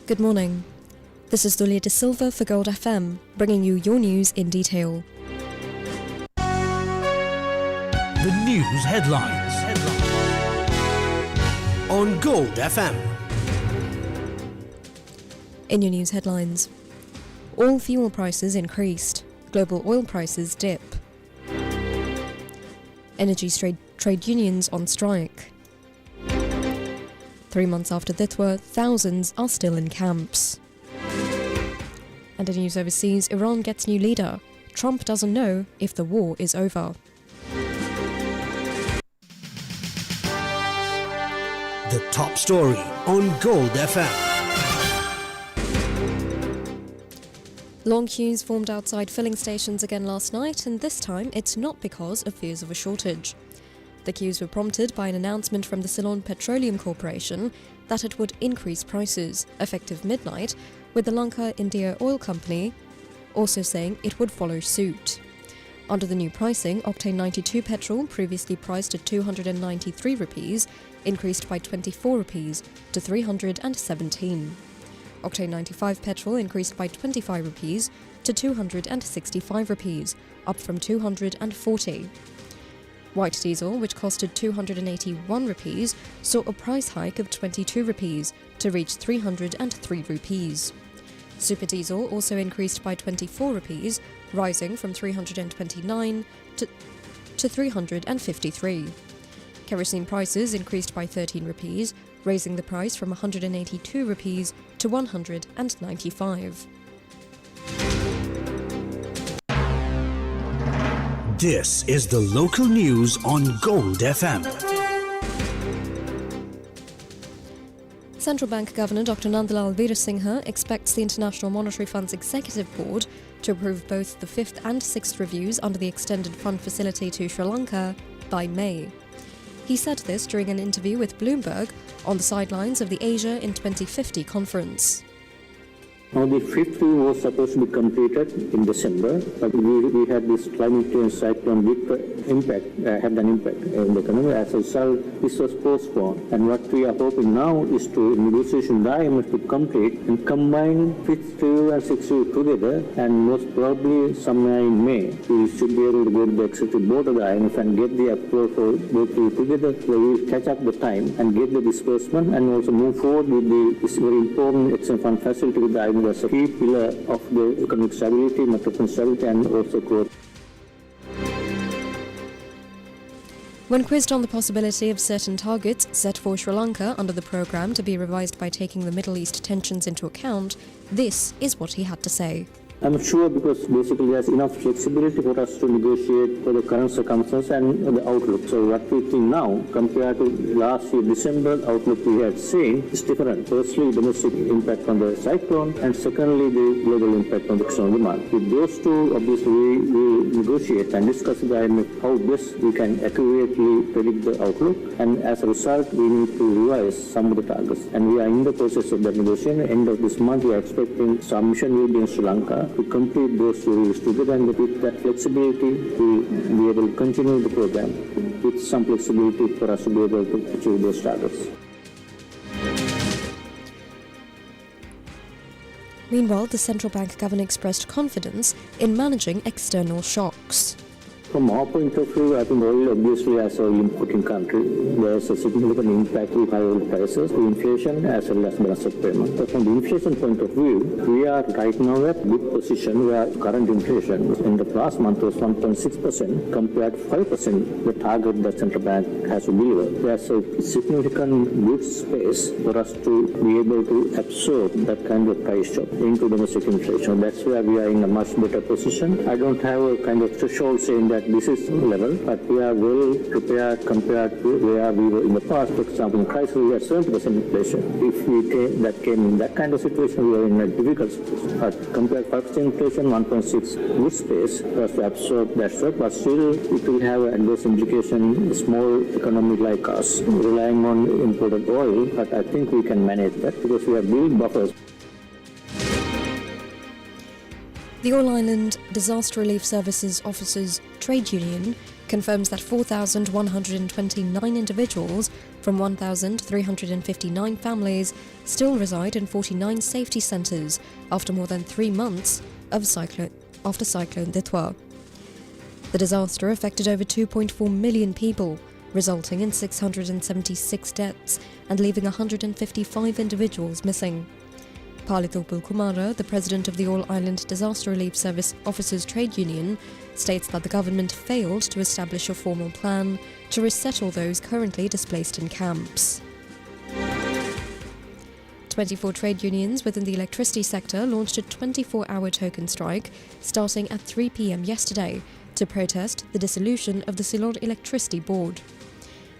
Good morning. This is Dulia De Silva for Gold FM, bringing you your news in detail. The news headlines on Gold FM. In your news headlines, all fuel prices increased. Global oil prices dip. Energy trade unions on strike. 3 months after Ditwa, thousands are still in camps. And in news overseas, Iran gets new leader. Trump doesn't know if the war is over. The top story on Gold FM. Long queues formed outside filling stations again last night, and this time it's not because of fears of a shortage. The queues were prompted by an announcement from the Ceylon Petroleum Corporation that it would increase prices, effective midnight, with the Lanka India Oil Company also saying it would follow suit. Under the new pricing, Octane 92 petrol, previously priced at 293 rupees, increased by 24 rupees to 317. Octane 95 petrol increased by 25 rupees to 265 rupees, up from 240. White diesel, which costed 281 rupees, saw a price hike of 22 rupees to reach 303 rupees. Super diesel also increased by 24 rupees, rising from 329 to 353. Kerosene prices increased by 13 rupees, raising the price from 182 rupees to 195. This is the local news on Gold FM. Central Bank Governor Dr. Nandalal Veerasinghe expects the International Monetary Fund's Executive Board to approve both the 5th and 6th reviews under the Extended Fund Facility to Sri Lanka by May. He said this during an interview with Bloomberg on the sidelines of the Asia in 2050 conference. Now, the 5th review was supposed to be completed in December, but we had this climate change cyclone with had an impact in the economy. As a result, this was postponed. And what we are hoping now is to negotiation the IMF to complete and combine 5th review and 6th review together, and most probably somewhere in May, we should be able to go to the executive board of the IMF and get the approval for both together, so we will catch up the time and get the disbursement and also move forward with this very important Extended Fund Facility with the IMF as a key pillar of the economic stability, macroeconomic stability, and also growth. When quizzed on the possibility of certain targets set for Sri Lanka under the programme to be revised by taking the Middle East tensions into account, this is what he had to say. I'm sure, because basically there's enough flexibility for us to negotiate for the current circumstances and the outlook. So what we think now, compared to last year December outlook we had seen, is different. Firstly, domestic impact on the cyclone, and secondly, the global impact on the external demand. With those two, obviously we will negotiate and discuss with the IMF how best we can accurately predict the outlook, and as a result, we need to revise some of the targets. And we are in the process of that negotiation. End of this month, we are expecting submission will be in Sri Lanka to complete those reviews together, and with that flexibility, we will be able to continue the program with some flexibility for us to be able to achieve those targets. Meanwhile, the central bank governor expressed confidence in managing external shocks. From our point of view, I think oil, obviously, as an importing country, there's a significant impact with high oil prices, to inflation as well as balance of payment. But from the inflation point of view, we are right now at a good position where current inflation in the last month was 1.6% compared to 5%, the target that central bank has to deliver. There's a significant good space for us to be able to absorb that kind of price shock into domestic inflation. That's where we are in a much better position. I don't have a kind of threshold saying that this is the level, but we are well prepared compared to where we were in the past. For example, in crisis, we had 70% inflation. If we came in that kind of situation, we are in a difficult situation. But compared to 5% inflation, 1.6 good space for us to absorb that shock, but still it will have an adverse implication. A small economy like us, relying on imported oil, but I think we can manage that because we have built buffers. The All Ireland Disaster Relief Services Officers Trade Union confirms that 4,129 individuals from 1,359 families still reside in 49 safety centres after more than 3 months of Cyclone Ditwa. The disaster affected over 2.4 million people, resulting in 676 deaths and leaving 155 individuals missing. Palitupul Kumara, the president of the All-Island Disaster Relief Service Officers Trade Union, states that the government failed to establish a formal plan to resettle those currently displaced in camps. 24 trade unions within the electricity sector launched a 24-hour token strike starting at 3 p.m. yesterday to protest the dissolution of the Ceylon Electricity Board.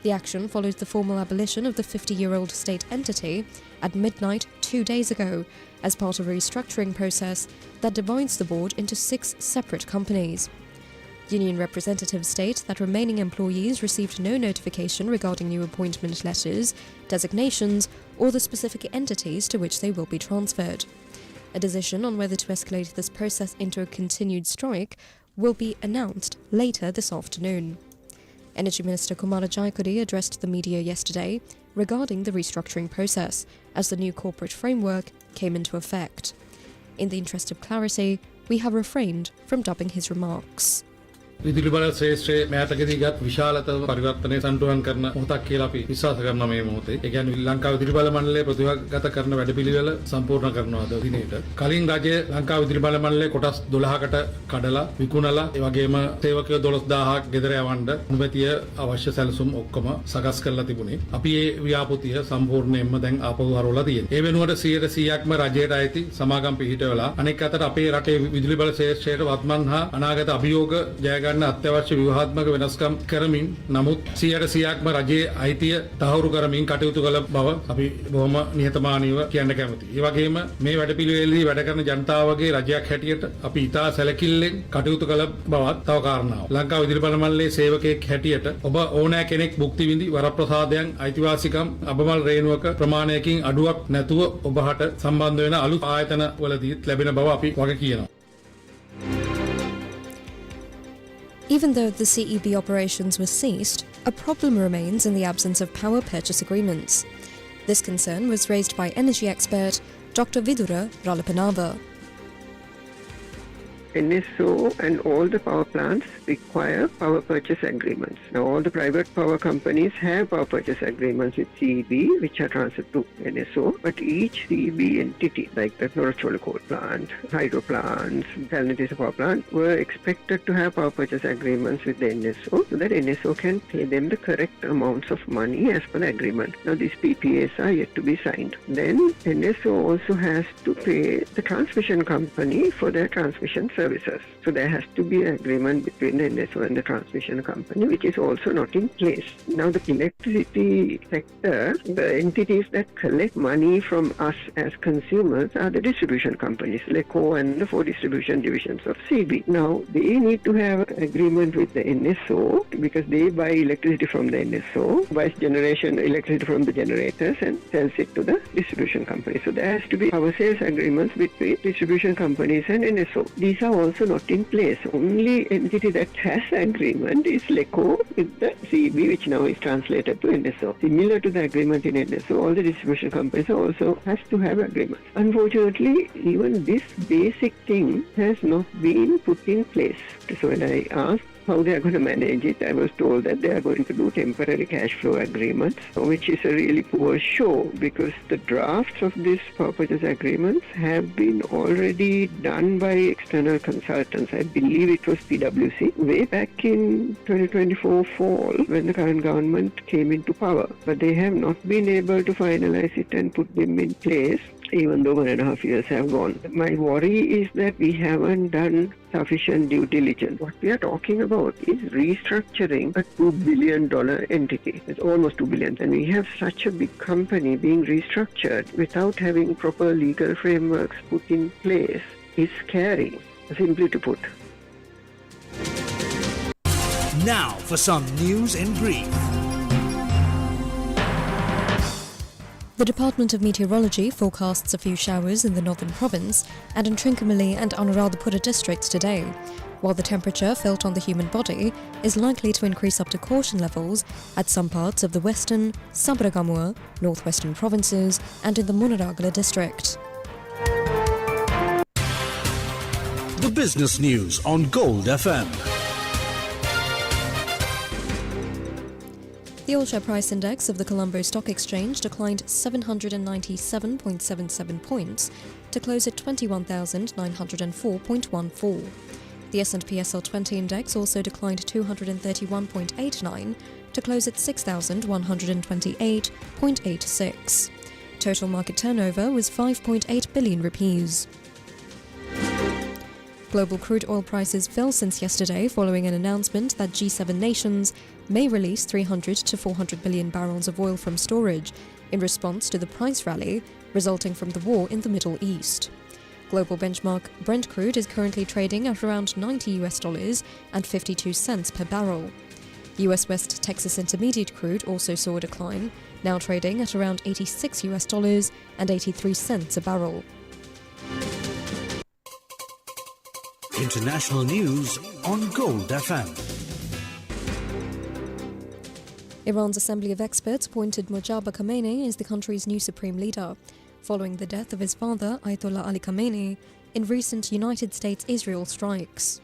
The action follows the formal abolition of the 50-year-old state entity at midnight 2 days ago as part of a restructuring process that divides the board into 6 separate companies. Union representatives state that remaining employees received no notification regarding new appointment letters, designations, or the specific entities to which they will be transferred. A decision on whether to escalate this process into a continued strike will be announced later this afternoon. Energy Minister Kumara Jayakodi addressed the media yesterday regarding the restructuring process as the new corporate framework came into effect. In the interest of clarity, we have refrained from dubbing his remarks. විදුලි බල ශ්‍රේෂ්ඨයේ මෑතකදී ගත් විශාලතම පරිවර්තනය සම්පූර්ණ කරන මොහොතක් කියලා අපි විශ්වාස කරනවා මේ මොහොතේ. ඒ කියන්නේ ලංකාව විදුලි බල මණ්ඩලයේ ප්‍රතිගත කරන වැඩපිළිවෙල සම්පූර්ණ කරනවා අද දිනේට. කලින් රජයේ ලංකාව විදුලි බල මණ්ඩලයේ කොටස් 12කට කඩලා විකුණලා ඒ වගේම සේවකයෝ 12000ක් ගෙදර යවන්න අනුමැතිය අවශ්‍ය සැලසුම් ඔක්කොම සකස් කරලා තිබුණේ. අපි මේ ව්‍යාපෘතිය සම්පූර්ණයෙන්ම දැන් ආපහු හරවලා තියෙනවා. ඒ වෙනුවට 100%ක්ම රජයට අයිති සමාගම් පිහිටවලා අනෙක් අතට අපේ රටේ විදුලි බල ශ්‍රේෂ්ඨයට වත්මන් හා අනාගත අභියෝග ජය අත්‍යවශ්‍ය ව්‍යුහාත්මක වෙනස්කම් කරමින් නමුත් 100%ක්ම රජයේ අයිතිය තහවුරු කරමින් කටයුතු කළ බව අපි බොහොම නිහතමානීව කියන්න කැමතියි. ඒ වගේම මේ වැඩපිළිවෙලෙහි වැඩ කරන ජනතාවගේ රජයක් හැටියට අපි ඉතා සැලකිල්ලෙන් කටයුතු කළ බවත් තව කාරණාවක්. ලංකාව විදුලි බල මණ්ඩලයේ සේවකයෙක් හැටියට ඔබ ඕනෑ කෙනෙක් භුක්ති විඳි වරප්‍රසාදයන් අයිතිවාසිකම් අබමල් රේණුවක ප්‍රමාණයකින් අඩුවක් නැතුව ඔබට සම්බන්ධ වෙන අලුත් ආයතන වලදීත් ලැබෙන බව අපි වග කියනවා. Even though the CEB operations were ceased, a problem remains in the absence of power purchase agreements. This concern was raised by energy expert Dr. Vidura Ralapanava. NSO and all the power plants require power purchase agreements. Now, all the private power companies have power purchase agreements with CEB, which are transferred to NSO, but each CEB entity, like the Noracholi coal plant, hydro plants, Palanetisa power plant, were expected to have power purchase agreements with the NSO so that NSO can pay them the correct amounts of money as per the agreement. Now, these PPAs are yet to be signed. Then, NSO also has to pay the transmission company for their transmission services. So there has to be an agreement between the NSO and the transmission company, which is also not in place. Now the electricity sector, the entities that collect money from us as consumers are the distribution companies, LECO and the 4 distribution divisions of CB. Now they need to have an agreement with the NSO because they buy electricity from the NSO, buys generation electricity from the generators and sells it to the distribution companies. So there has to be power sales agreements between distribution companies and NSO. These are also not in place. Only entity that has agreement is LECO with the CEB, which now is translated to NSO. Similar to the agreement in NSO, all the distribution companies also has to have agreements. Unfortunately, even this basic thing has not been put in place. So when I asked how they are going to manage it, I was told that they are going to do temporary cash flow agreements, which is a really poor show because the drafts of these power purchase agreements have been already done by external consultants. I believe it was PwC way back in 2024 fall when the current government came into power. But they have not been able to finalize it and put them in place, even though 1.5 years have gone. My worry is that we haven't done sufficient due diligence. What we are talking about is restructuring a $2 billion entity. It's almost $2 billion. And we have such a big company being restructured without having proper legal frameworks put in place is scary, simply to put. Now for some news in brief. The Department of Meteorology forecasts a few showers in the northern province and in Trincomalee and Anuradhapura districts today, while the temperature felt on the human body is likely to increase up to caution levels at some parts of the western, Sabragamua, northwestern provinces and in the Munaragala district. The business news on Gold FM. The all-share price index of the Colombo Stock Exchange declined 797.77 points to close at 21,904.14. The S&P SL20 index also declined 231.89 to close at 6,128.86. Total market turnover was 5.8 billion rupees. Global crude oil prices fell since yesterday following an announcement that G7 nations may release 300 to 400 billion barrels of oil from storage in response to the price rally resulting from the war in the Middle East. Global benchmark Brent crude is currently trading at around $90 and 52 cents per barrel. US West Texas Intermediate crude also saw a decline, now trading at around $86 and 83 cents a barrel. International news on Gold FM. Iran's Assembly of Experts appointed Mojtaba Khamenei as the country's new supreme leader, following the death of his father, Ayatollah Ali Khamenei, in recent United States-Israel strikes.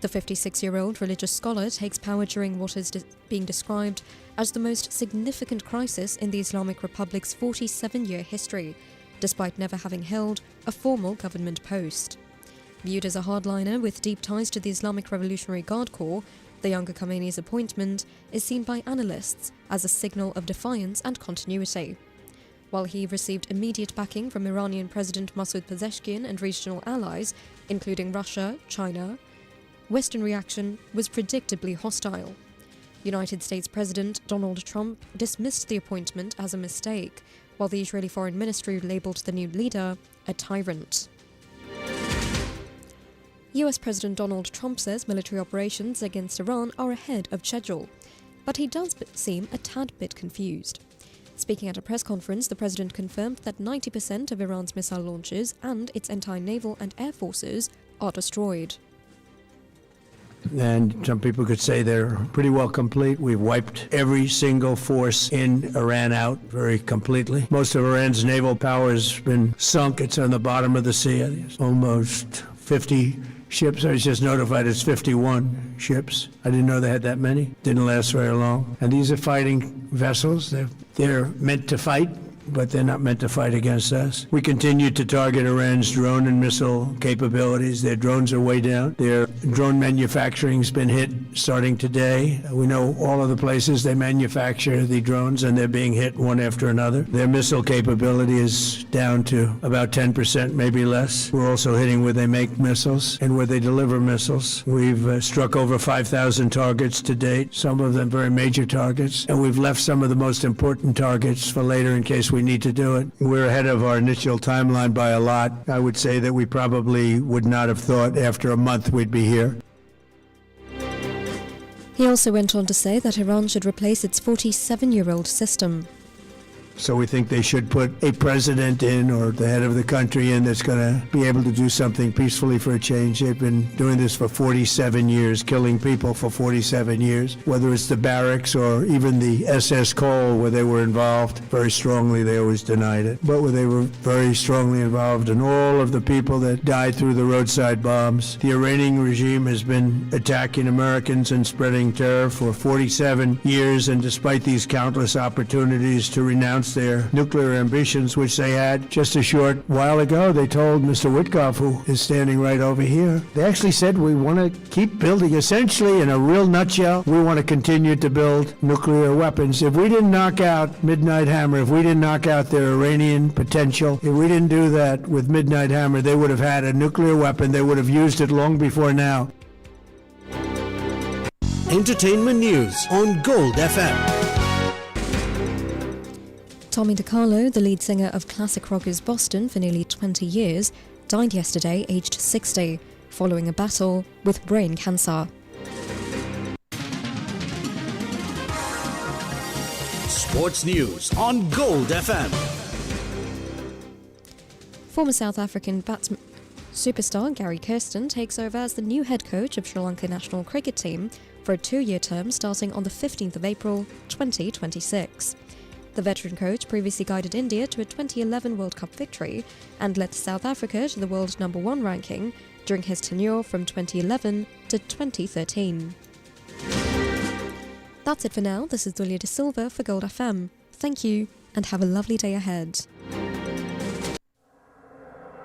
The 56-year-old religious scholar takes power during what is being described as the most significant crisis in the Islamic Republic's 47-year history, despite never having held a formal government post. Viewed as a hardliner with deep ties to the Islamic Revolutionary Guard Corps, the younger Khamenei's appointment is seen by analysts as a signal of defiance and continuity. While he received immediate backing from Iranian President Masoud Pezeshkian and regional allies, including Russia, China, Western reaction was predictably hostile. United States President Donald Trump dismissed the appointment as a mistake, while the Israeli Foreign Ministry labelled the new leader a tyrant. US President Donald Trump says military operations against Iran are ahead of schedule, but he does seem a tad bit confused. Speaking at a press conference, the president confirmed that 90% of Iran's missile launches and its entire naval and air forces are destroyed. And some people could say they're pretty well complete. We've wiped every single force in Iran out very completely. Most of Iran's naval power has been sunk. It's on the bottom of the sea. It's almost 50 ships. I was just notified it's 51 ships. I didn't know they had that many. Didn't last very long. And these are fighting vessels. They're meant to fight, but they're not meant to fight against us. We continue to target Iran's drone and missile capabilities. Their drones are way down. Their drone manufacturing's been hit starting today. We know all of the places they manufacture the drones, and they're being hit one after another. Their missile capability is down to about 10%, maybe less. We're also hitting where they make missiles and where they deliver missiles. We've struck over 5,000 targets to date, some of them very major targets, and we've left some of the most important targets for later in case we need to do it. We're ahead of our initial timeline by a lot. I would say that we probably would not have thought after a month we'd be here. He also went on to say that Iran should replace its 47-year-old system. So we think they should put a president in, or the head of the country in, that's going to be able to do something peacefully for a change. They've been doing this for 47 years, killing people for 47 years, whether it's the barracks or even the SS Cole, where they were involved very strongly. They always denied it, but where they were very strongly involved in all of the people that died through the roadside bombs. The Iranian regime has been attacking Americans and spreading terror for 47 years, and despite these countless opportunities to renounce their nuclear ambitions, which they had just a short while ago, they told Mr. Witkoff, who is standing right over here, they actually said, we want to keep building. Essentially, in a real nutshell, we want to continue to build nuclear weapons. If we didn't knock out Midnight Hammer, if we didn't knock out their Iranian potential, if we didn't do that with Midnight Hammer, they would have had a nuclear weapon. They would have used it long before now. Entertainment news on Gold FM. Tommy DiCarlo, the lead singer of classic rockers Boston for nearly 20 years, died yesterday aged 60, following a battle with brain cancer. Sports news on Gold FM. Former South African Superstar Gary Kirsten takes over as the new head coach of Sri Lanka national cricket team for a 2-year term starting on the 15th of April 2026. The veteran coach previously guided India to a 2011 World Cup victory and led South Africa to the world number 1 ranking during his tenure from 2011 to 2013. That's it for now. This is Dulia De Silva for Gold FM. Thank you and have a lovely day ahead.